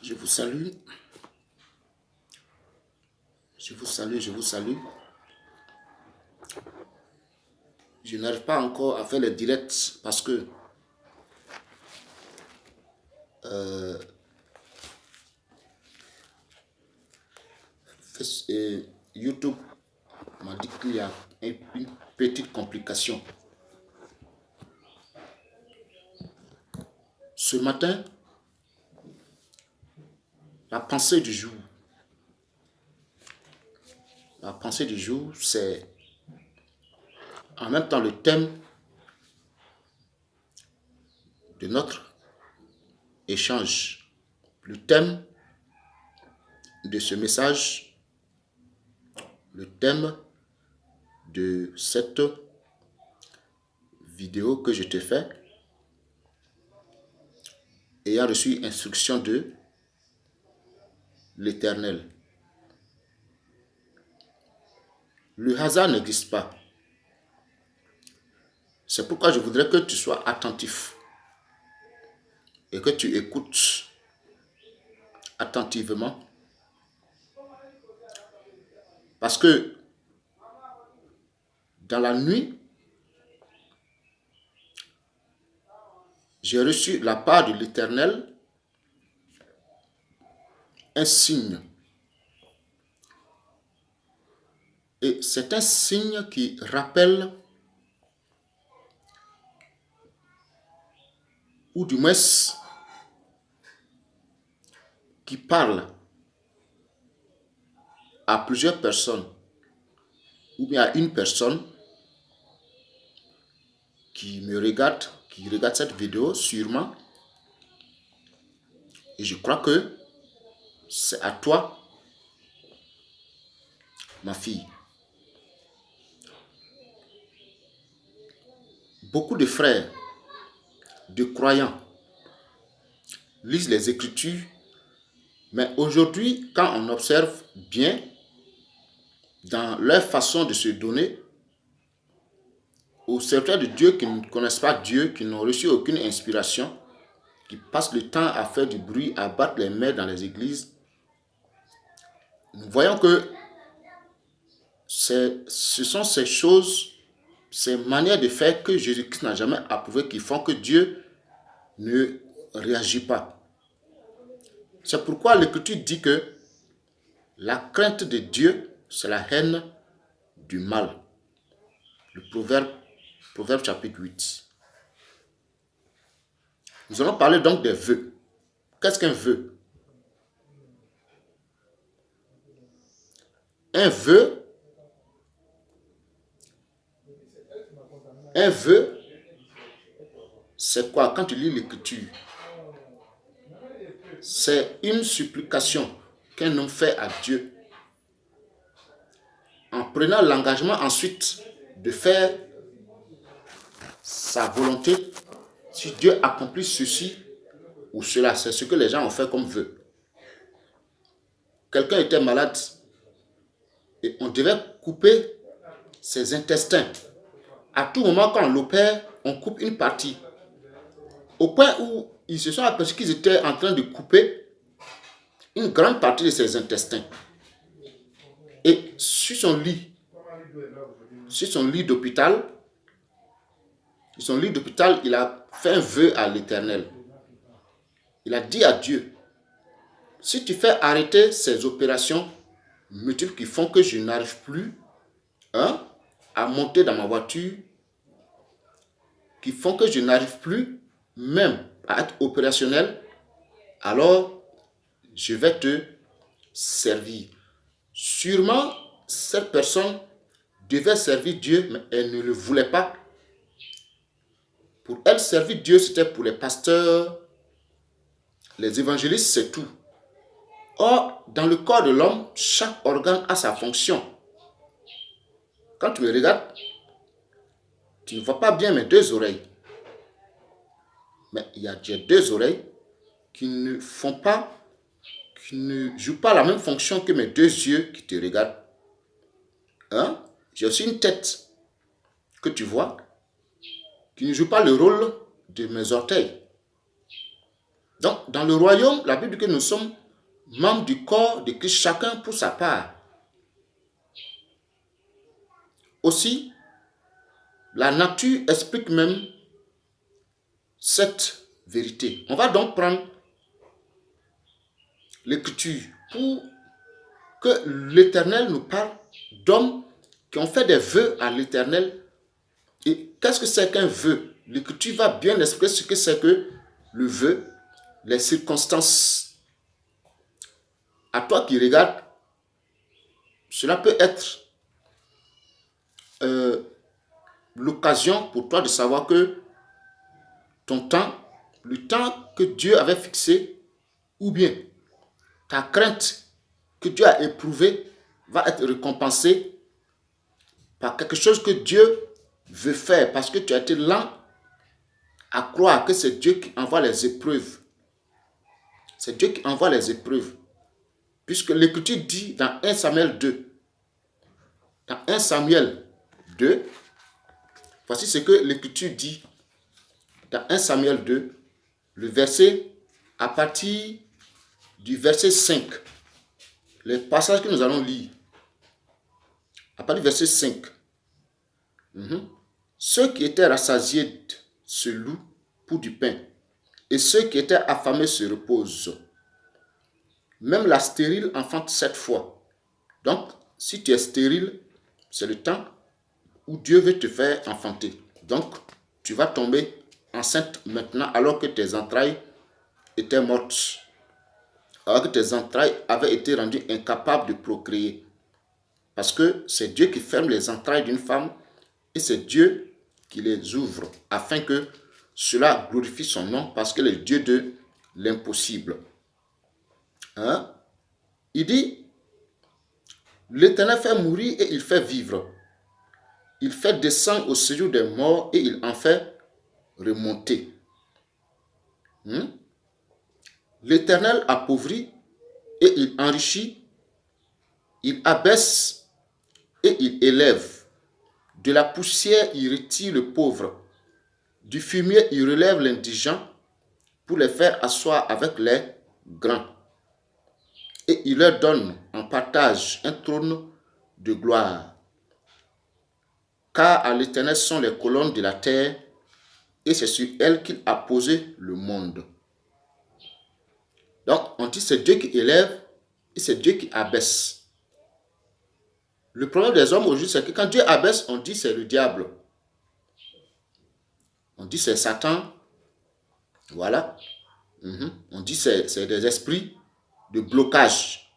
Je vous salue. Je vous salue, je vous salue. Je n'arrive pas encore à faire les directs parce que YouTube m'a dit qu'il y a une petite complication. Ce matin, la pensée du jour. La pensée du jour, c'est en même temps le thème de notre échange. Le thème de ce message, le thème de cette vidéo que je te fais, ayant reçu instruction de l'Éternel. Le hasard n'existe pas. C'est pourquoi je voudrais que tu sois attentif et que tu écoutes attentivement. Parce que dans la nuit, j'ai reçu de la part de l'Éternel un signe. Et c'est un signe qui rappelle, ou du moins qui parle à plusieurs personnes, ou bien à une personne qui me regarde, qui regarde cette vidéo sûrement. Et je crois que c'est à toi, ma fille. Beaucoup de frères, de croyants, lisent les Écritures, mais aujourd'hui, quand on observe bien dans leur façon de se donner, aux serviteurs de Dieu qui ne connaissent pas Dieu, qui n'ont reçu aucune inspiration, qui passent le temps à faire du bruit, à battre les mains dans les églises, nous voyons que ce sont ces choses, ces manières de faire que Jésus-Christ n'a jamais approuvé, qui font que Dieu ne réagit pas. C'est pourquoi l'Écriture dit que la crainte de Dieu, c'est la haine du mal. Le Proverbe chapitre 8. Nous allons parler donc des vœux. Qu'est-ce qu'un vœu? Un vœu, c'est quoi? Quand tu lis l'Écriture, c'est une supplication qu'un homme fait à Dieu en prenant l'engagement ensuite de faire sa volonté. Si Dieu accomplit ceci ou cela, c'est ce que les gens ont fait comme vœu. Quelqu'un était malade et on devait couper ses intestins. À tout moment, quand on l'opère, on coupe une partie. Au point où ils se sont aperçus qu'ils étaient en train de couper une grande partie de ses intestins. Et sur son lit d'hôpital, il a fait un vœu à l'Éternel. Il a dit à Dieu, si tu fais arrêter ces opérations multiples qui font que je n'arrive plus à monter dans ma voiture, qui font que je n'arrive plus même à être opérationnel, alors je vais te servir. Sûrement, cette personne devait servir Dieu, mais elle ne le voulait pas. Pour elle, servir Dieu, c'était pour les pasteurs, les évangélistes, c'est tout. Or, dans le corps de l'homme, chaque organe a sa fonction. Quand tu me regardes, tu ne vois pas bien mes deux oreilles. Mais il y a deux oreilles qui ne jouent pas la même fonction que mes deux yeux qui te regardent. J'ai aussi une tête que tu vois qui ne joue pas le rôle de mes orteils. Donc, dans le royaume, la Bible dit que nous sommes membres du corps de Christ, chacun pour sa part. Aussi, la nature explique même cette vérité. On va donc prendre l'Écriture pour que l'Éternel nous parle d'hommes qui ont fait des vœux à l'Éternel. Et qu'est-ce que c'est qu'un vœu? L'Écriture va bien expliquer ce que c'est que le vœu, les circonstances. À toi qui regardes, cela peut être l'occasion pour toi de savoir que ton temps, le temps que Dieu avait fixé, ou bien ta crainte que Dieu a éprouvée, va être récompensée par quelque chose que Dieu veut faire, parce que tu as été lent à croire que c'est Dieu qui envoie les épreuves. C'est Dieu qui envoie les épreuves. Puisque l'Écriture dit dans 1 Samuel 2, dans 1 Samuel 2, voici ce que l'Écriture dit dans 1 Samuel 2, le verset, à partir du verset 5, les passages que nous allons lire, à partir du verset 5, ceux qui étaient rassasiés se louent pour du pain, et ceux qui étaient affamés se reposent. Même la stérile enfante 7 fois. Donc, si tu es stérile, c'est le temps où Dieu veut te faire enfanter. Donc, tu vas tomber enceinte maintenant alors que tes entrailles étaient mortes. Alors que tes entrailles avaient été rendues incapables de procréer. Parce que c'est Dieu qui ferme les entrailles d'une femme et c'est Dieu qui les ouvre afin que cela glorifie son nom parce qu'il est le Dieu de l'impossible. Il dit, l'Éternel fait mourir et il fait vivre. Il fait descendre au séjour des morts et il en fait remonter. L'Éternel appauvrit et il enrichit. Il abaisse et il élève. De la poussière, il retire le pauvre. Du fumier, il relève l'indigent pour les faire asseoir avec les grands. Et il leur donne en partage un trône de gloire. Car à l'Éternel sont les colonnes de la terre, et c'est sur elles qu'il a posé le monde. Donc, on dit c'est Dieu qui élève et c'est Dieu qui abaisse. Le problème des hommes aujourd'hui, c'est que quand Dieu abaisse, on dit c'est le diable. On dit c'est Satan. Voilà. On dit c'est des esprits de blocage.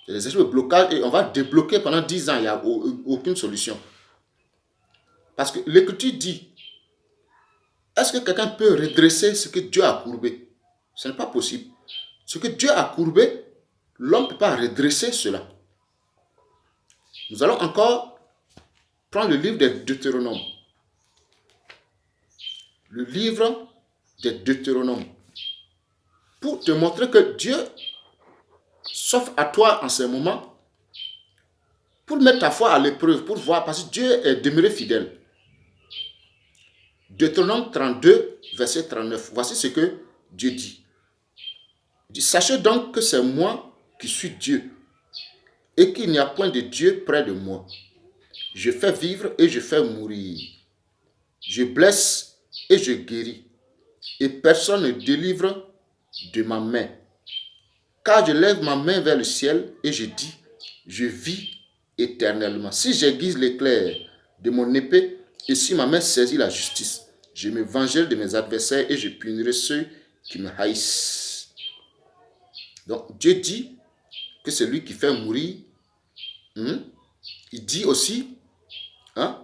C'est des esprits de blocage et on va débloquer pendant 10 ans. Il n'y a aucune solution. Parce que l'Écriture dit, est-ce que quelqu'un peut redresser ce que Dieu a courbé? Ce n'est pas possible. Ce que Dieu a courbé, l'homme ne peut pas redresser cela. Nous allons encore prendre le livre des Deutéronomes. Le livre des Deutéronomes. Pour te montrer que Dieu s'offre à toi en ce moment, pour mettre ta foi à l'épreuve, pour voir, parce que Dieu est demeuré fidèle. Deutéronome 32, verset 39. Voici ce que Dieu dit. Il dit, sachez donc que c'est moi qui suis Dieu et qu'il n'y a point de Dieu près de moi. Je fais vivre et je fais mourir. Je blesse et je guéris. Et personne ne délivre de ma main. Car je lève ma main vers le ciel et je dis, je vis éternellement. Si j'aiguise l'éclair de mon épée et si ma main saisit la justice, je me vengerai de mes adversaires et je punirai ceux qui me haïssent. Donc Dieu dit que c'est lui qui fait mourir. Il dit aussi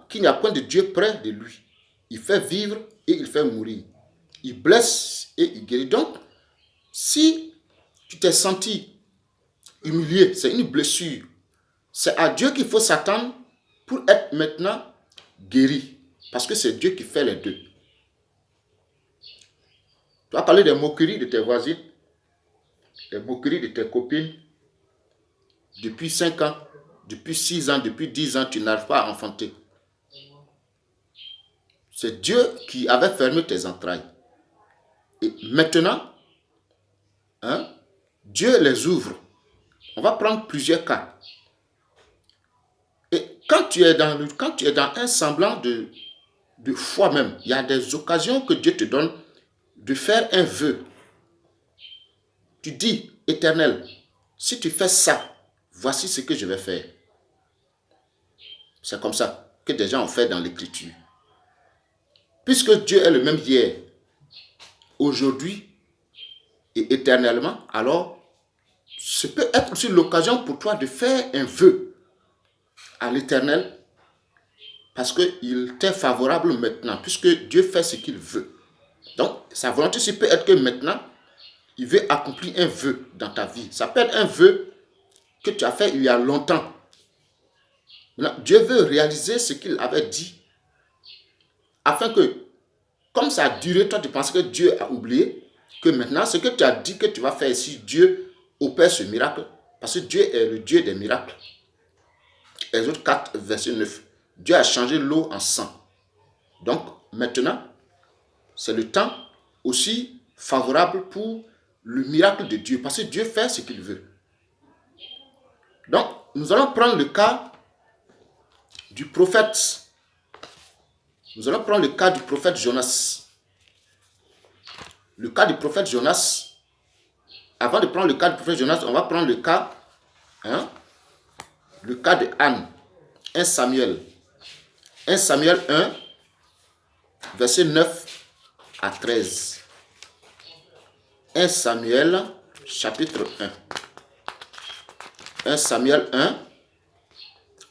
qu'il n'y a point de Dieu près de lui. Il fait vivre et il fait mourir. Il blesse et il guérit. Donc, si tu t'es senti humilié, c'est une blessure. C'est à Dieu qu'il faut s'attendre pour être maintenant guéri. Parce que c'est Dieu qui fait les deux. Tu vas parler des moqueries de tes voisins, des moqueries de tes copines. Depuis 5 ans, depuis 6 ans, depuis 10 ans, tu n'arrives pas à enfanter. C'est Dieu qui avait fermé tes entrailles. Et maintenant, hein, Dieu les ouvre. On va prendre plusieurs cas. Et quand tu es dans un semblant de foi même, il y a des occasions que Dieu te donne de faire un vœu. Tu dis, Éternel, si tu fais ça, voici ce que je vais faire. C'est comme ça que des gens ont fait dans l'Écriture. Puisque Dieu est le même hier, aujourd'hui et éternellement, alors ce peut être aussi l'occasion pour toi de faire un vœu à l'Éternel parce qu'il t'est favorable maintenant, puisque Dieu fait ce qu'il veut. Donc, sa volonté aussi peut être que maintenant, il veut accomplir un vœu dans ta vie. Ça peut être un vœu que tu as fait il y a longtemps. Maintenant, Dieu veut réaliser ce qu'il avait dit afin que, comme ça a duré, toi tu penses que Dieu a oublié, que maintenant, ce que tu as dit que tu vas faire ici, Dieu opère ce miracle, parce que Dieu est le Dieu des miracles. Exode 4, verset 9. Dieu a changé l'eau en sang. Donc, maintenant, c'est le temps aussi favorable pour le miracle de Dieu, parce que Dieu fait ce qu'il veut. Donc, nous allons prendre le cas du prophète. Nous allons prendre le cas du prophète Jonas. Le cas du prophète Jonas. Avant de prendre le cas du prophète Jonas, on va prendre le cas de Anne. 1 Samuel. 1 Samuel 1, verset 9 à 13. 1 Samuel, chapitre 1. 1 Samuel 1,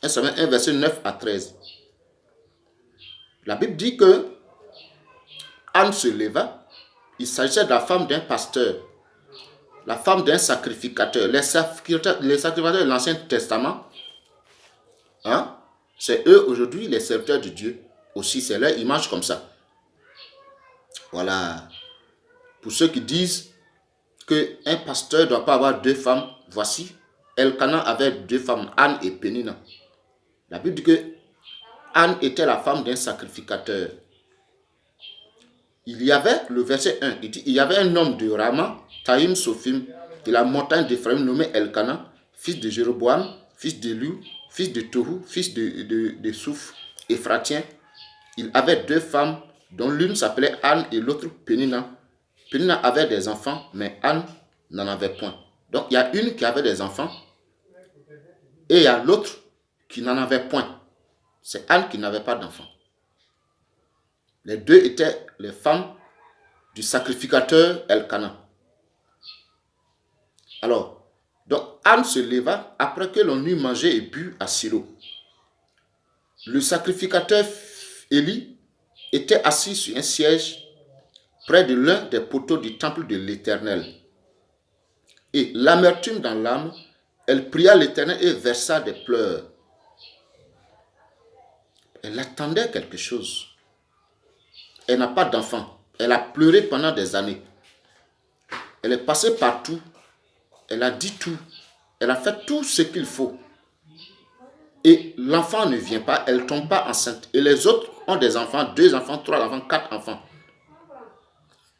1 Samuel 1, verset 9 à 13. La Bible dit que Anne se leva. Il s'agissait de la femme d'un pasteur, la femme d'un sacrificateur. Les sacrificateurs de l'Ancien Testament, c'est eux aujourd'hui les serviteurs de Dieu. Aussi, c'est leur image comme ça. Voilà. Pour ceux qui disent qu'un pasteur ne doit pas avoir deux femmes, voici, Elkana avait deux femmes, Anne et Pénina. La Bible dit que Anne était la femme d'un sacrificateur. Il y avait, le verset 1, il dit, il y avait un homme de Rama, Taïm Sophim, de la montagne d'Éphraïm, nommé Elkana, fils de Jéroboam, fils d'Élu, fils de Tohu, fils de Souf, Éphratien. Il avait deux femmes, dont l'une s'appelait Anne et l'autre Pénina. Pénina avait des enfants, mais Anne n'en avait point. Donc il y a une qui avait des enfants, et il y a l'autre qui n'en avait point. C'est Anne qui n'avait pas d'enfants. Les deux étaient les femmes du sacrificateur Elkana. Alors, donc Anne se leva après que l'on eut mangé et bu à Silo. Le sacrificateur Élie était assis sur un siège près de l'un des poteaux du temple de l'Éternel. Et l'amertume dans l'âme, elle pria l'Éternel et versa des pleurs. Elle attendait quelque chose. Elle n'a pas d'enfant. Elle a pleuré pendant des années. Elle est passée partout. Elle a dit tout. Elle a fait tout ce qu'il faut. Et l'enfant ne vient pas. Elle ne tombe pas enceinte. Et les autres ont des enfants, 2 enfants, 3 enfants, 4 enfants.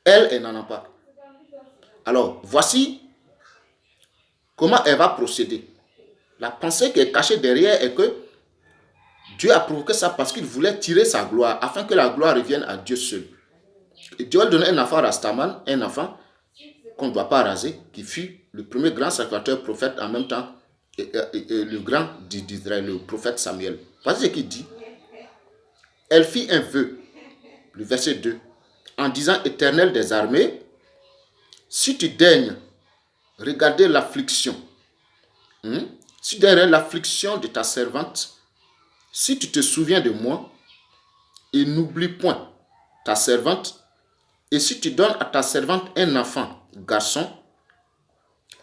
Elle n'en a pas. Alors, voici comment elle va procéder. La pensée qui est cachée derrière est que Dieu a provoqué ça parce qu'il voulait tirer sa gloire, afin que la gloire revienne à Dieu seul. Et Dieu a donné un enfant à Rastaman, un enfant qu'on ne doit pas raser, qui fut le premier grand sacrificateur prophète en même temps, et le grand d'Israël, le prophète Samuel. Voici ce qu'il dit. Elle fit un vœu, le verset 2, en disant, Éternel des armées, si tu daignes regarder l'affliction, si tu daignes l'affliction de ta servante, si tu te souviens de moi, et n'oublie point ta servante, et si tu donnes à ta servante un enfant, garçon,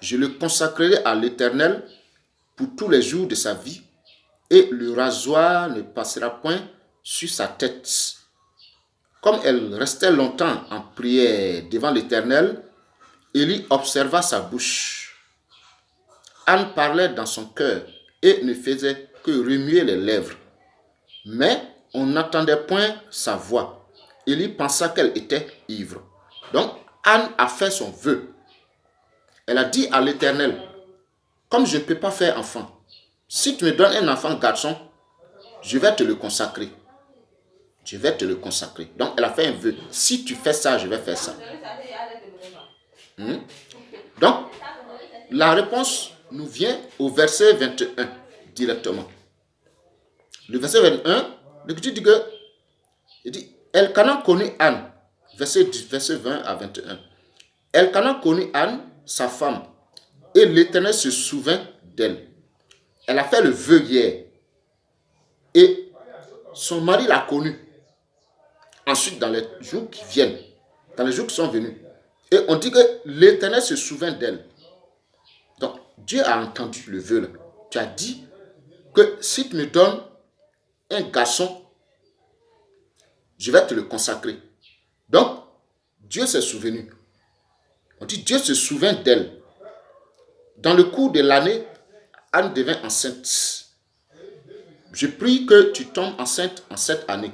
je le consacrerai à l'Éternel pour tous les jours de sa vie, et le rasoir ne passera point sur sa tête. Comme elle restait longtemps en prière devant l'Éternel, Élie observa sa bouche. Anne parlait dans son cœur et ne faisait que remuer les lèvres. Mais on n'entendait point sa voix. Élie pensa qu'elle était ivre. Donc, Anne a fait son vœu. Elle a dit à l'Éternel, comme je ne peux pas faire enfant, si tu me donnes un enfant garçon, je vais te le consacrer. Je vais te le consacrer. Donc, elle a fait un vœu. Si tu fais ça, je vais faire ça. Donc, la réponse nous vient au verset 21 directement. Le verset 21, l'Écriture dit que, il dit, Elkana connut Anne, verset 20 à 21. Elkana connut Anne, sa femme, et l'Éternel se souvint d'elle. Elle a fait le vœu hier. Et son mari l'a connue. Ensuite, dans les jours qui viennent, dans les jours qui sont venus, et on dit que l'Éternel se souvint d'elle. Donc, Dieu a entendu le vœu là. Tu as dit que si tu me donnes un garçon, je vais te le consacrer. Donc, Dieu s'est souvenu. On dit Dieu se souvint d'elle. Dans le cours de l'année, Anne devint enceinte. Je prie que tu tombes enceinte en cette année.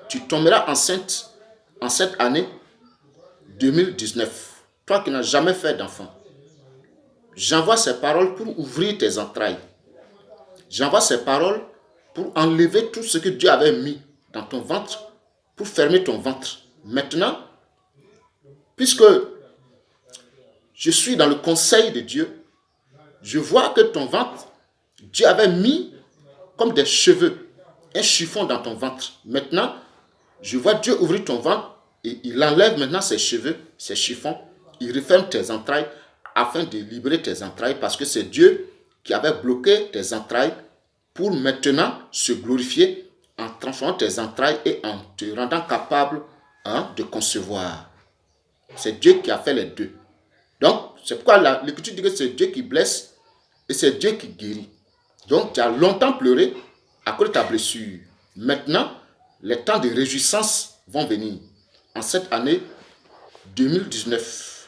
Tu tomberas enceinte en cette année 2019. Toi qui n'as jamais fait d'enfant. J'envoie ces paroles pour ouvrir tes entrailles. J'envoie ces paroles pour enlever tout ce que Dieu avait mis dans ton ventre, pour fermer ton ventre. Maintenant, puisque je suis dans le conseil de Dieu, je vois que ton ventre, Dieu avait mis comme des cheveux, un chiffon dans ton ventre. Maintenant, je vois Dieu ouvrir ton ventre et il enlève maintenant ses cheveux, ses chiffons, il referme tes entrailles afin de libérer tes entrailles parce que c'est Dieu qui avait bloqué tes entrailles pour maintenant se glorifier en transformant tes entrailles et en te rendant capable de concevoir. C'est Dieu qui a fait les deux. Donc, c'est pourquoi l'Écriture dit que c'est Dieu qui blesse et c'est Dieu qui guérit. Donc, tu as longtemps pleuré à cause de ta blessure. Maintenant, les temps de réjouissance vont venir en cette année 2019.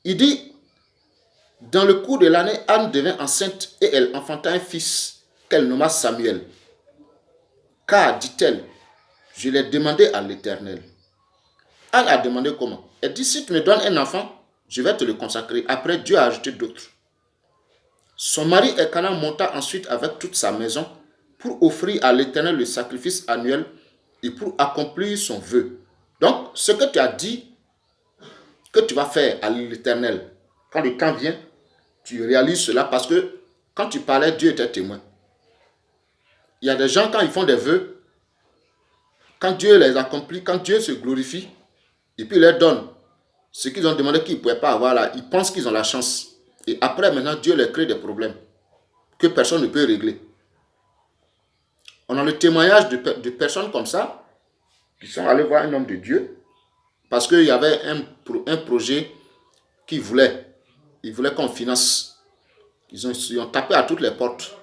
Il dit, dans le cours de l'année, Anne devint enceinte et elle enfanta un fils qu'elle nomma Samuel. Car, dit-elle, je l'ai demandé à l'Éternel. Anne a demandé comment? Elle dit, si tu me donnes un enfant, je vais te le consacrer. Après, Dieu a ajouté d'autres. Son mari Elkana monta ensuite avec toute sa maison pour offrir à l'Éternel le sacrifice annuel et pour accomplir son vœu. Donc, ce que tu as dit que tu vas faire à l'Éternel, quand le temps vient, tu réalises cela parce que quand tu parlais, Dieu était témoin. Il y a des gens, quand ils font des vœux, quand Dieu les accomplit, quand Dieu se glorifie, et puis il leur donne ce qu'ils ont demandé qu'ils ne pouvaient pas avoir là, ils pensent qu'ils ont la chance. Et après, maintenant, Dieu leur crée des problèmes que personne ne peut régler. On a le témoignage de personnes comme ça qui sont allés voir un homme de Dieu parce qu'il y avait un projet qu'ils voulaient. Ils voulaient qu'on finance. Ils ont tapé à toutes les portes.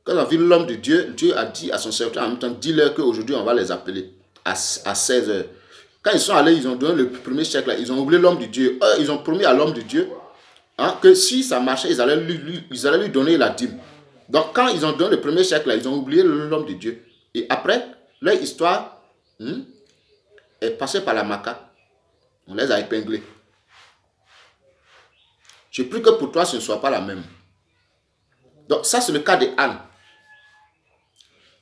Quand on a vu l'homme de Dieu, Dieu a dit à son serviteur en même temps, dis-leur qu'aujourd'hui on va les appeler à 16 heures. Quand ils sont allés, ils ont donné le premier chèque là, ils ont oublié l'homme de Dieu. Ils ont promis à l'homme de Dieu que si ça marchait, ils allaient lui donner la dîme. Donc quand ils ont donné le premier chèque là, ils ont oublié l'homme de Dieu. Et après, leur histoire est passée par la Maca. On les a épinglés. Je prie que pour toi, ce ne soit pas la même. Donc ça, c'est le cas de Anne.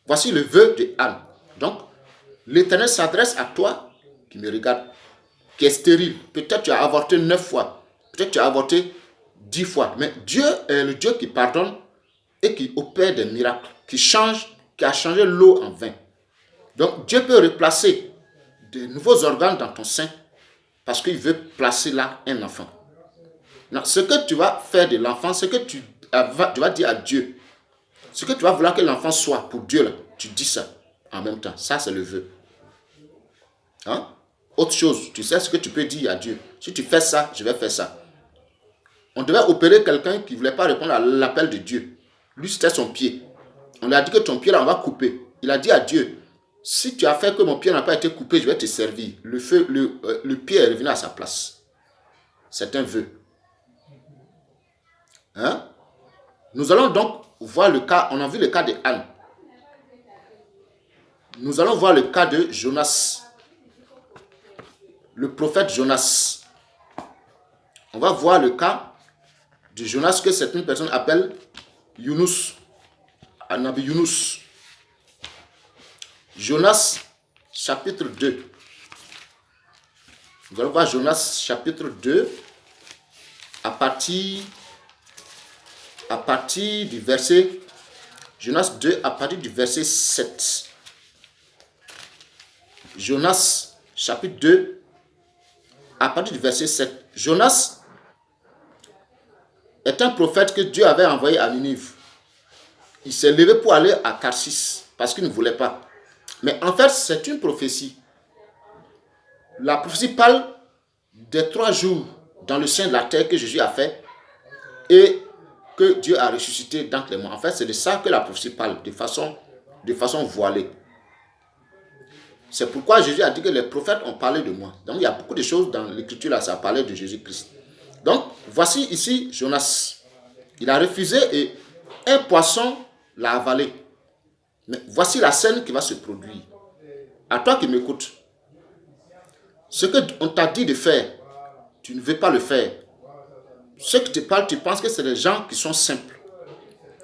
Voici le vœu de Anne. Donc, l'Éternel s'adresse à toi qui me regarde, qui est stérile. Peut-être tu as avorté 9 fois. Peut-être tu as avorté 10 fois. Mais Dieu est le Dieu qui pardonne et qui opère des miracles, qui a changé l'eau en vin. Donc, Dieu peut replacer de nouveaux organes dans ton sein parce qu'il veut placer là un enfant. Non, ce que tu vas faire de l'enfant, ce que tu vas dire à Dieu, ce que tu vas vouloir que l'enfant soit pour Dieu, là, tu dis ça en même temps. Ça, c'est le vœu. Autre chose, tu sais ce que tu peux dire à Dieu. Si tu fais ça, je vais faire ça. On devait opérer quelqu'un qui ne voulait pas répondre à l'appel de Dieu. Lui, c'était son pied. On lui a dit que ton pied, là, on va couper. Il a dit à Dieu, si tu as fait que mon pied n'a pas été coupé, je vais te servir. Le pied est revenu à sa place. C'est un vœu. Nous allons donc voir le cas, on a vu le cas de Anne. Nous allons voir le cas de Jonas. Le prophète Jonas. On va voir le cas de Jonas que certaines personnes appellent Yunus, Nabi Yunus. Jonas, chapitre 2. Nous allons voir Jonas, chapitre 2, à partir du verset, Jonas 2, à partir du verset 7. Jonas, chapitre 2, à partir du verset 7. Jonas est un prophète que Dieu avait envoyé à Ninive. Il s'est levé pour aller à Tarsis parce qu'il ne voulait pas. Mais en fait, c'est une prophétie. La prophétie parle des 3 jours dans le sein de la terre que Jésus a fait et que Dieu a ressuscité d'entre les morts. En fait, c'est de ça que la prophétie parle, de façon voilée. C'est pourquoi Jésus a dit que les prophètes ont parlé de moi. Donc, il y a beaucoup de choses dans l'écriture là, ça parlait de Jésus-Christ. Donc, voici ici Jonas. Il a refusé et un poisson l'a avalé. Mais voici la scène qui va se produire. À toi qui m'écoutes, ce qu'on t'a dit de faire, tu ne veux pas le faire. Ceux qui te parlent, tu penses que c'est des gens qui sont simples.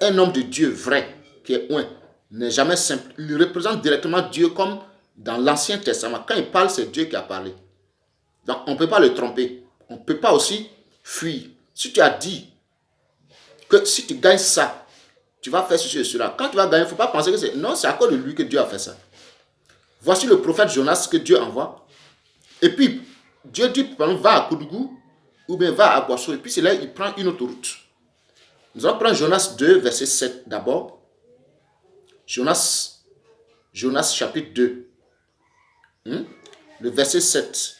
Un homme de Dieu vrai, qui est un, n'est jamais simple. Il représente directement Dieu comme dans l'Ancien Testament. Quand il parle, c'est Dieu qui a parlé. Donc, on ne peut pas le tromper. On ne peut pas aussi fuir. Si tu as dit que si tu gagnes ça, tu vas faire ceci et cela. Quand tu vas gagner, il ne faut pas penser que c'est... Non, c'est à cause de lui que Dieu a fait ça. Voici le prophète Jonas que Dieu envoie. Et puis, Dieu dit, va à Koudougou ou bien va à Boisseau. Et puis, c'est là il prend une autre route. Nous allons prendre Jonas 2, verset 7 d'abord. Jonas chapitre 2. Le verset 7.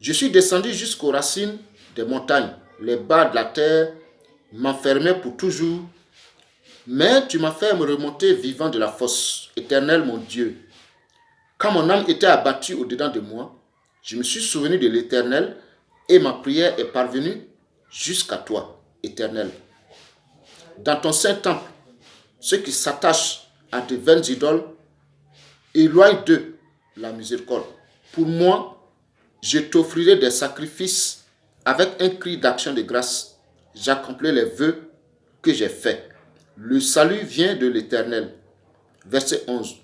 Je suis descendu jusqu'aux racines des montagnes. Les bas de la terre m'enfermaient pour toujours. Mais tu m'as fait me remonter vivant de la fosse. Éternel mon Dieu. Quand mon âme était abattue au-dedans de moi, je me suis souvenu de l'Éternel et ma prière est parvenue jusqu'à toi, Éternel. Dans ton saint temple, ceux qui s'attachent à de vaines idoles, éloigne d'eux la miséricorde. Pour moi, je t'offrirai des sacrifices avec un cri d'action de grâce. J'accomplirai les vœux que j'ai faits. Le salut vient de l'Éternel. Verset 11.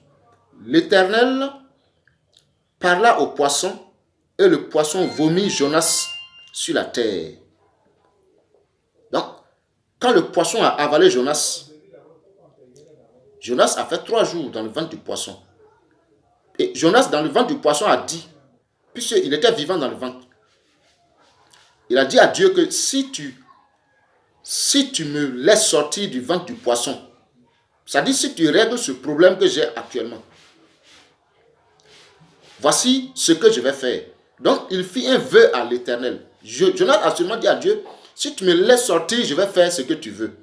L'Éternel parla au poisson et le poisson vomit Jonas sur la terre. Donc, quand le poisson a avalé Jonas, Jonas a fait 3 jours dans le ventre du poisson. Et Jonas, dans le ventre du poisson, a dit, puisqu'il était vivant dans le ventre, il a dit à Dieu que si tu me laisses sortir du ventre du poisson, c'est-à-dire si tu règles ce problème que j'ai actuellement, voici ce que je vais faire. Donc, il fit un vœu à l'Éternel. Jonas a seulement dit à Dieu, si tu me laisses sortir, je vais faire ce que tu veux.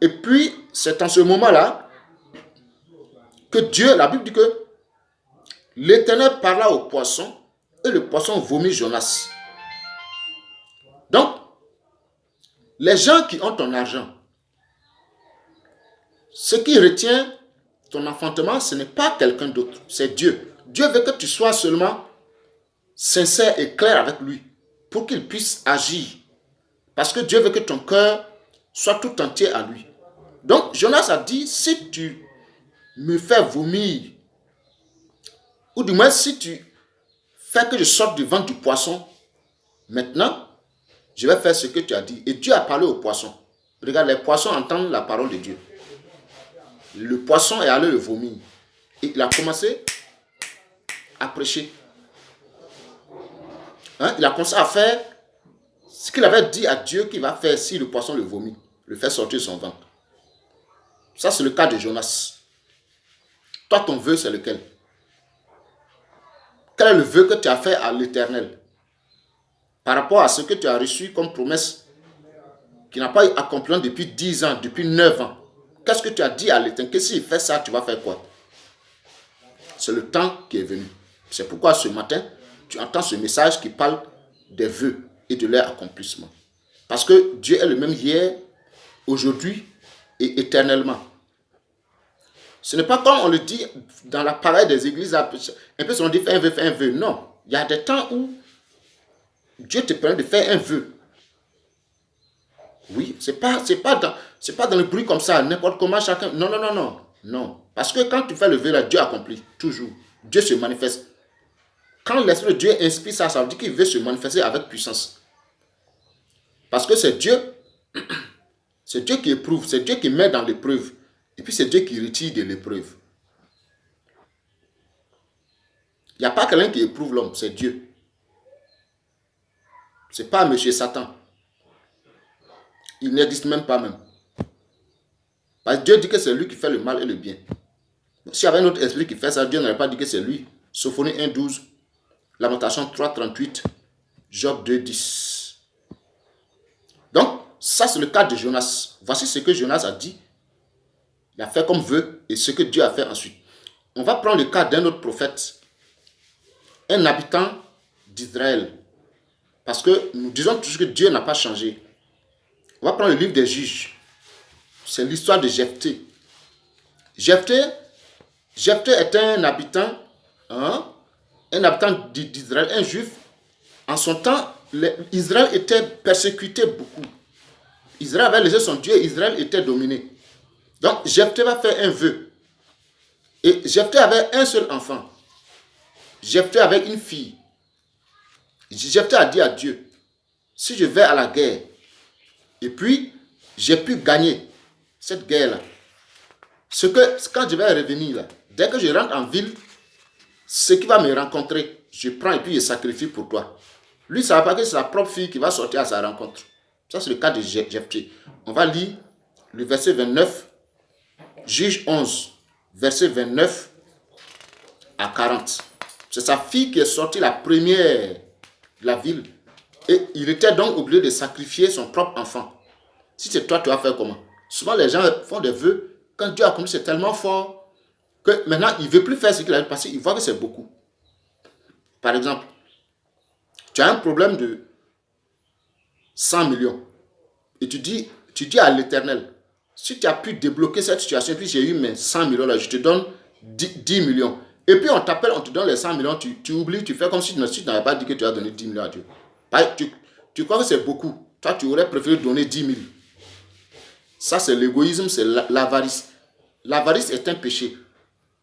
Et puis, c'est en ce moment-là que Dieu, la Bible dit que l'Éternel parla au poisson et le poisson vomit Jonas. Donc, les gens qui ont ton argent, ce qui retient ton enfantement, ce n'est pas quelqu'un d'autre, c'est Dieu. Dieu veut que tu sois seulement sincère et clair avec lui pour qu'il puisse agir. Parce que Dieu veut que ton cœur soit tout entier à lui. Donc, Jonas a dit, si tu me fais vomir, ou du moins si tu fais que je sorte du ventre du poisson, maintenant, je vais faire ce que tu as dit. Et Dieu a parlé au poisson. Regarde, les poissons entendent la parole de Dieu. Le poisson est allé le vomir. Et il a commencé à prêcher. Il a commencé à faire ce qu'il avait dit à Dieu qu'il va faire si le poisson le vomit, le fait sortir de son ventre. Ça, c'est le cas de Jonas. Toi, ton vœu, c'est lequel? Quel est le vœu que tu as fait à l'Éternel par rapport à ce que tu as reçu comme promesse qui n'a pas eu accomplissement depuis 10 ans, depuis 9 ans? Qu'est-ce que tu as dit à l'Éternel? Que s'il fait ça, tu vas faire quoi? C'est le temps qui est venu. C'est pourquoi ce matin, tu entends ce message qui parle des vœux et de leur accomplissement. Parce que Dieu est le même hier, aujourd'hui et éternellement. Ce n'est pas comme on le dit dans l'appareil des églises, un peu on dit fais un vœu, fais un vœu. Non, il y a des temps où Dieu te permet de faire un vœu. Oui, c'est pas dans le bruit comme ça, n'importe comment chacun. Non, non, non, non. Non. Parce que quand tu fais le vœu, là, Dieu accomplit. Toujours. Dieu se manifeste. Quand l'Esprit de Dieu inspire ça, ça veut dire qu'il veut se manifester avec puissance. Parce que c'est Dieu qui éprouve, c'est Dieu qui met dans l'épreuve. Et puis c'est Dieu qui retire de l'épreuve. Il n'y a pas quelqu'un qui éprouve l'homme, c'est Dieu. Ce n'est pas M. Satan. Il n'existe même pas même. Parce que Dieu dit que c'est lui qui fait le mal et le bien. S'il y avait un autre esprit qui fait ça, Dieu n'aurait pas dit que c'est lui. Sophonie 1.12, Lamentation 3.38, Job 2.10. Donc, ça c'est le cas de Jonas. Voici ce que Jonas a dit. Il a fait comme vœu et ce que Dieu a fait ensuite. On va prendre le cas d'un autre prophète, un habitant d'Israël. Parce que nous disons toujours que Dieu n'a pas changé. On va prendre le livre des Juges. C'est l'histoire de Jephthé. Jephthé est un habitant d'Israël, un juif. En son temps, Israël était persécuté beaucoup. Israël avait laissé son Dieu, Israël était dominé. Donc, Jephthé va faire un vœu. Et Jephthé avait un seul enfant. Jephthé avait une fille. Jephthé a dit à Dieu, si je vais à la guerre, et puis j'ai pu gagner cette guerre-là, quand je vais revenir là, dès que je rentre en ville, ce qui va me rencontrer, je prends et puis je sacrifie pour toi. Lui, ça ne va pas que c'est sa propre fille qui va sortir à sa rencontre. Ça, c'est le cas de Jephthé. On va lire le verset 29, Juge 11, verset 29 à 40. C'est sa fille qui est sortie la première de la ville. Et il était donc obligé de sacrifier son propre enfant. Si c'est toi, tu vas faire comment? Souvent, les gens font des vœux. Quand Dieu a accompli, c'est tellement fort que maintenant, il ne veut plus faire ce qu'il a passé. Il voit que c'est beaucoup. Par exemple, tu as un problème de 100 millions. Et tu dis à l'Éternel, si tu as pu débloquer cette situation, puis j'ai eu mes 100 millions là, je te donne 10 millions. Et puis on t'appelle, on te donne les 100 millions, tu oublies, tu fais comme si tu n'avais pas dit que tu as donné 10 millions à Dieu. Tu crois que c'est beaucoup. Toi, tu aurais préféré donner 10 000. Ça, c'est l'égoïsme, c'est l'avarice. L'avarice est un péché.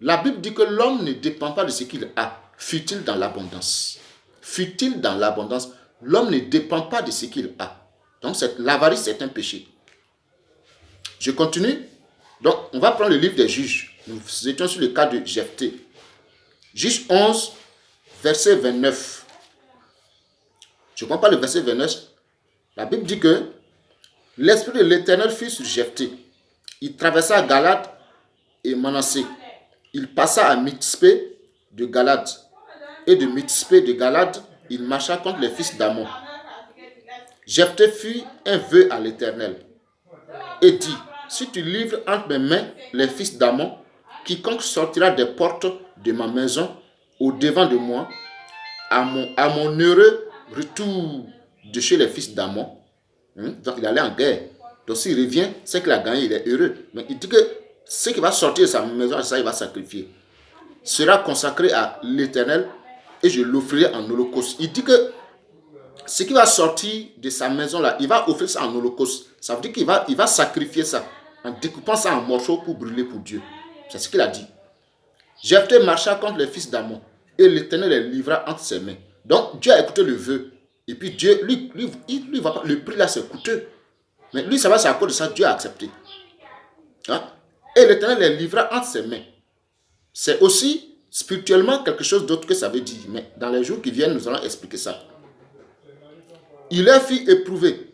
La Bible dit que l'homme ne dépend pas de ce qu'il a, fut-il dans l'abondance. Fut-il dans l'abondance, l'homme ne dépend pas de ce qu'il a. Donc, l'avarice est un péché. Je continue. Donc, on va prendre le livre des Juges. Nous étions sur le cas de Jephthé. Juge 11, verset 29. Je ne comprends pas le verset 29. La Bible dit que l'Esprit de l'Éternel fut sur Jephthé. Il traversa Galade et Manassé. Il passa à Mitzpé de Galade. Et de Mitzpé de Galade, il marcha contre les fils d'Ammon. Jephthé fit un vœu à l'Éternel et dit, si tu livres entre mes mains les fils d'Ammon, quiconque sortira des portes de ma maison au devant de moi, à mon heureux retour de chez les fils d'Ammon. Donc il allait en guerre. Donc s'il revient, c'est qu'il a gagné, il est heureux. Mais il dit que ce qui va sortir de sa maison, ça il va sacrifier, sera consacré à l'Éternel et je l'offrirai en holocauste. Il dit que ce qui va sortir de sa maison là, il va offrir ça en holocauste. Ça veut dire qu'il va sacrifier ça en découpant ça en morceaux pour brûler pour Dieu. C'est ce qu'il a dit. Jephthé marcha contre les fils d'Ammon et l'Éternel les livra entre ses mains. Donc Dieu a écouté le vœu. Et puis Dieu, lui va pas, le prix là c'est coûteux. Mais lui, ça va, c'est à cause de ça, Dieu a accepté. Et l'Éternel les livra entre ses mains. C'est aussi spirituellement quelque chose d'autre que ça veut dire. Mais dans les jours qui viennent, nous allons expliquer ça. Il leur fit éprouver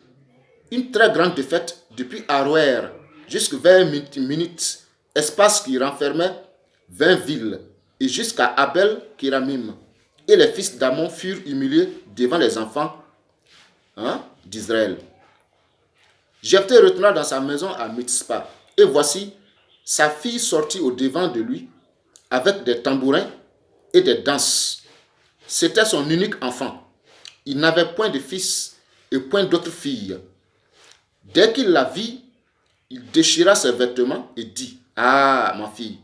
une très grande défaite depuis Aroer jusqu'à 20 minutes, espace qui renfermait 20 villes, et jusqu'à Abel Kéramim. Et les fils d'Ammon furent humiliés devant les enfants d'Israël. Jephthé retourna dans sa maison à Mitzpah, et voici, sa fille sortit au devant de lui avec des tambourins et des danses. C'était son unique enfant. Il n'avait point de fils et point d'autre fille. Dès qu'il la vit, il déchira ses vêtements et dit, « Ah, ma fille,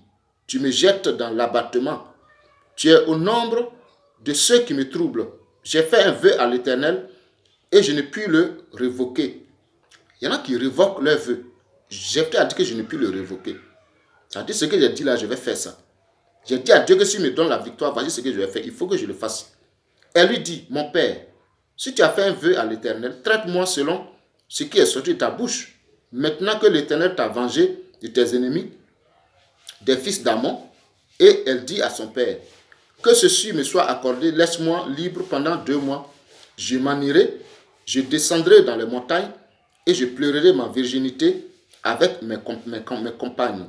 tu me jettes dans l'abattement. Tu es au nombre de ceux qui me troublent. j'ai fait un vœu à l'Éternel et je n'ai pu le révoquer. Il y en a qui révoquent leur vœu. Jephthé a dit que je n'ai pu le révoquer. Ça dit ce que j'ai dit là, je vais faire ça. J'ai dit à Dieu que s'il me donne la victoire, voici ce que je vais faire. Il faut que je le fasse. Elle lui dit, mon père, si tu as fait un vœu à l'Éternel, traite-moi selon ce qui est sorti de ta bouche. Maintenant que l'Éternel t'a vengé de tes ennemis, des fils d'Amon, et elle dit à son père, que ceci me soit accordé, laisse-moi libre pendant 2 mois. Je m'en irai, je descendrai dans les montagnes et je pleurerai ma virginité avec mes compagnes.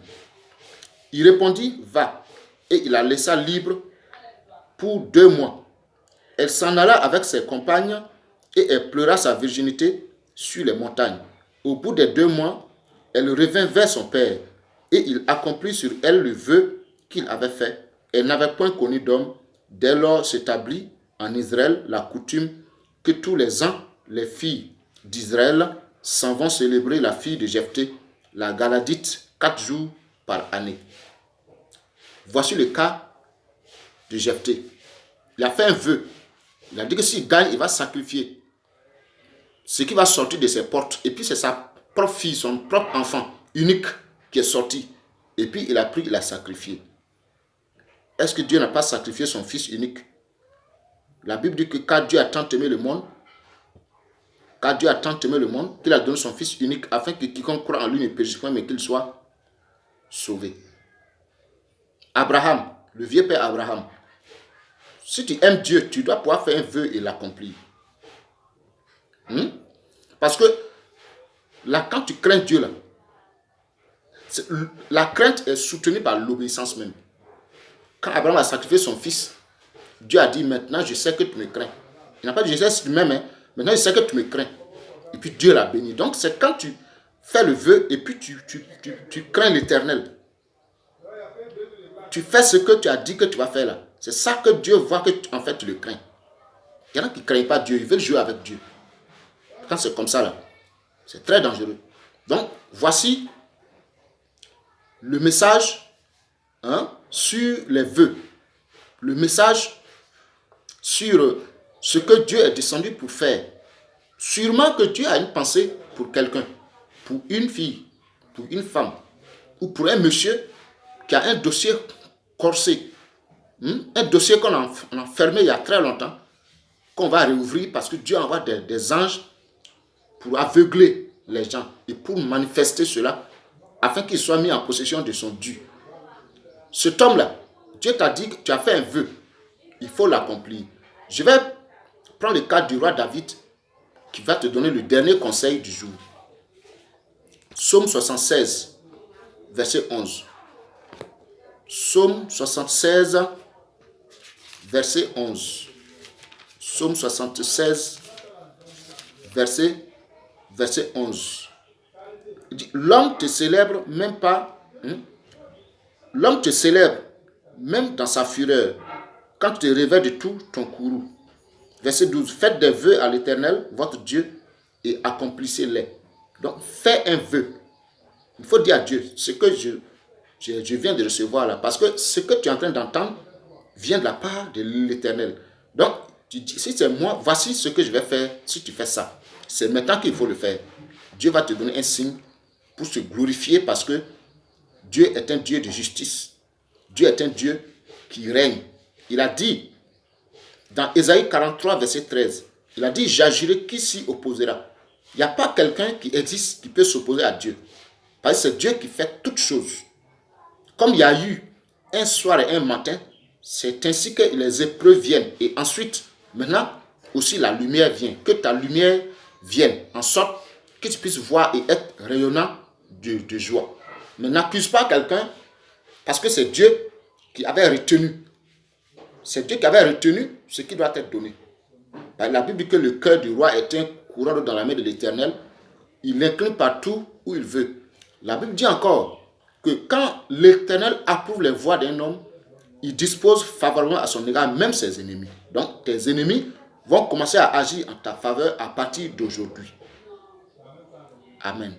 Il répondit, va, et il la laissa libre pour 2 mois. Elle s'en alla avec ses compagnes et elle pleura sa virginité sur les montagnes. Au bout des 2 mois, elle revint vers son père et il accomplit sur elle le vœu qu'il avait fait. Elle n'avait point connu d'homme. Dès lors s'établit en Israël la coutume que tous les ans, les filles d'Israël s'en vont célébrer la fille de Jephthé, la Galadite, 4 jours par année. Voici le cas de Jephthé. Il a fait un vœu. Il a dit que s'il gagne, il va sacrifier ce qui va sortir de ses portes. Et puis c'est sa propre fille, son propre enfant unique qui est sorti. Et puis il a pris, il a sacrifié. Est-ce que Dieu n'a pas sacrifié son fils unique? La Bible dit que car Dieu a tant aimé le monde, qu'il a donné son fils unique afin que quiconque croit en lui ne périsse point, mais qu'il soit sauvé. Abraham, le vieux père Abraham, si tu aimes Dieu, tu dois pouvoir faire un vœu et l'accomplir. Parce que là, quand tu crains Dieu, là, la crainte est soutenue par l'obéissance même. Quand Abraham a sacrifié son fils, Dieu a dit, maintenant je sais que tu me crains. Il n'a pas dit, je sais que tu m'aimes, hein. Maintenant je sais que tu me crains. Et puis Dieu l'a béni. Donc c'est quand tu fais le vœu et puis tu crains l'Éternel. Tu fais ce que tu as dit que tu vas faire là. C'est ça que Dieu voit que en fait tu le crains. Il y en a qui ne craignent pas Dieu, ils veulent jouer avec Dieu. Quand c'est comme ça là, c'est très dangereux. Donc voici le message sur les vœux. Le message sur ce que Dieu est descendu pour faire. Sûrement que Dieu a une pensée pour quelqu'un, pour une fille, pour une femme, ou pour un monsieur qui a un dossier corsé. Un dossier qu'on a fermé il y a très longtemps, qu'on va réouvrir parce que Dieu envoie des anges pour aveugler les gens et pour manifester cela afin qu'ils soient mis en possession de son dû. Cet homme-là, Dieu t'a dit que tu as fait un vœu, il faut l'accomplir. Je vais prendre le cas du roi David qui va te donner le dernier conseil du jour. Psaume 76, verset 11. Psaume 76, verset 11. Psaume 76, verset 11. L'homme te célèbre même pas. L'homme te célèbre même dans sa fureur quand tu te réveilles de tout ton courroux. Verset 12. Faites des vœux à l'Éternel, votre Dieu, et accomplissez-les. Donc, fais un vœu. Il faut dire à Dieu ce que je viens de recevoir là. Parce que ce que tu es en train d'entendre vient de la part de l'Éternel. Donc, tu dis, si c'est moi, voici ce que je vais faire si tu fais ça. C'est maintenant qu'il faut le faire. Dieu va te donner un signe pour se glorifier parce que Dieu est un Dieu de justice. Dieu est un Dieu qui règne. Il a dit, dans Ésaïe 43, verset 13, il a dit, j'agirai, qui s'y opposera? Il n'y a pas quelqu'un qui existe qui peut s'opposer à Dieu. Parce que c'est Dieu qui fait toutes choses. Comme il y a eu un soir et un matin, c'est ainsi que les épreuves viennent. Et ensuite, maintenant, aussi la lumière vient. Que ta lumière vienne, en sorte que tu puisses voir et être rayonnant de joie. Mais n'accuse pas quelqu'un parce que c'est Dieu qui avait retenu. C'est Dieu qui avait retenu ce qui doit être donné. La Bible dit que le cœur du roi est un courant dans la main de l'Éternel. Il l'incline partout où il veut. La Bible dit encore que quand l'Éternel approuve les voies d'un homme, il dispose favorablement à son égard même ses ennemis. Donc tes ennemis vont commencer à agir en ta faveur à partir d'aujourd'hui. Amen.